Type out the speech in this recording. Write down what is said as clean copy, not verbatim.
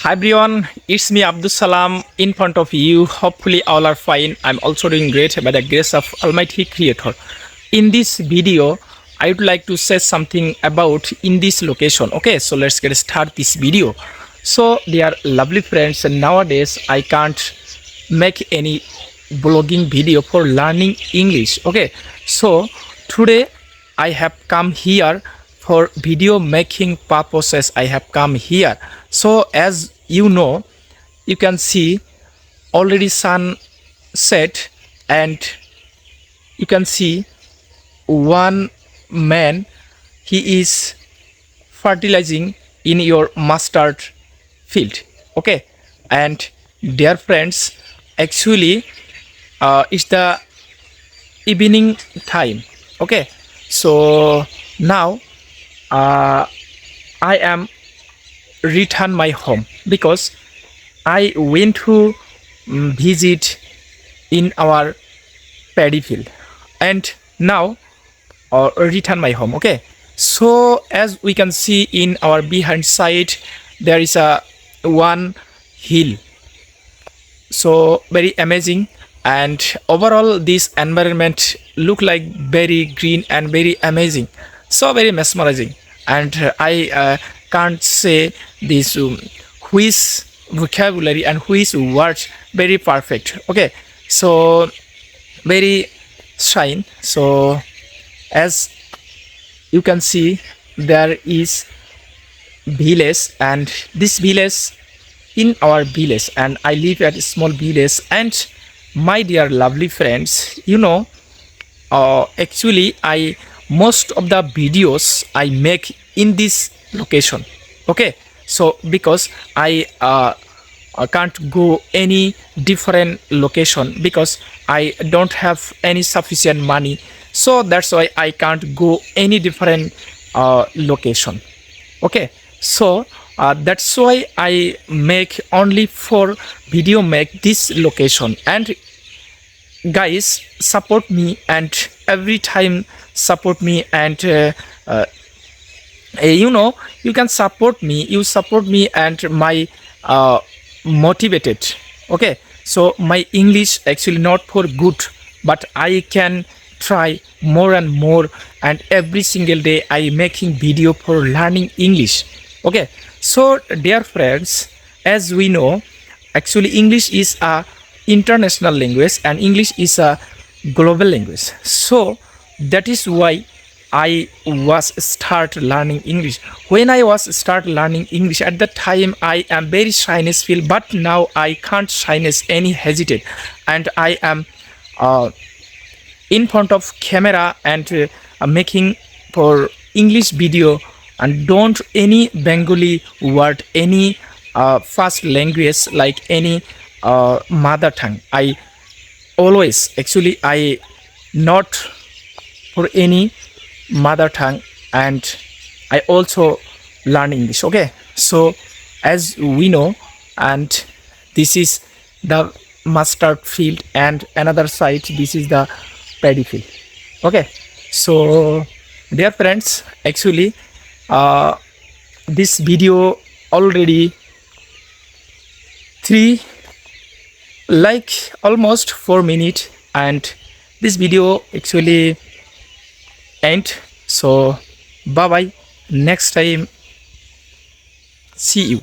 Hi everyone, it's me Abdul Salam in front of you. Hopefully all are fine. I'm also doing great by the grace of Almighty Creator. In this video, I would like to say something about in this location. Okay, so let's get start this video. So dear lovely friends, nowadays I can't make any blogging video for learning English. Okay, so today I have come here for video making purposes. I have come here. So as you know, you can see already sun set, and you can see one man, he is fertilizing in your mustard field. Okay, and dear friends, actually it's the evening time. Okay, so now I am return my home because I went to visit in our paddy field, and now return my home. Okay, so as we can see in our behind side, there is a one hill, so very amazing, and overall this environment look like very green and very amazing, so very mesmerizing. And I can't say this which vocabulary and which words very perfect. Okay, so very shine. So as you can see, there is village, and this village in our village, and I live at a small village. And my dear lovely friends, actually I most of the videos I make in this location. Okay, so because I can't go any different location because I don't have any sufficient money, so that's why I can't go any different location. Okay, so that's why I make only for video make this location. And guys, support me, and every time support me, and you can support me, and my motivated. Okay, so my English actually not for good, but I can try more and more, and every single day I making video for learning English. Okay, so dear friends, as we know, actually English is a international language, and English is a global language. So that is why I was start learning English. When I was start learning English, at that time I am very shyness feel, but now I can't shyness any hesitate, and I am in front of camera, and making for English video, and don't any Bengali word, any first language like any mother tongue. I always actually I not for any mother tongue, and I also learn English. Okay, so as we know, and this is the mustard field, and another side this is the paddy field. Okay, so dear friends, actually this video already three, like almost 4 minutes, and this video actually end. So bye bye, next time, see you.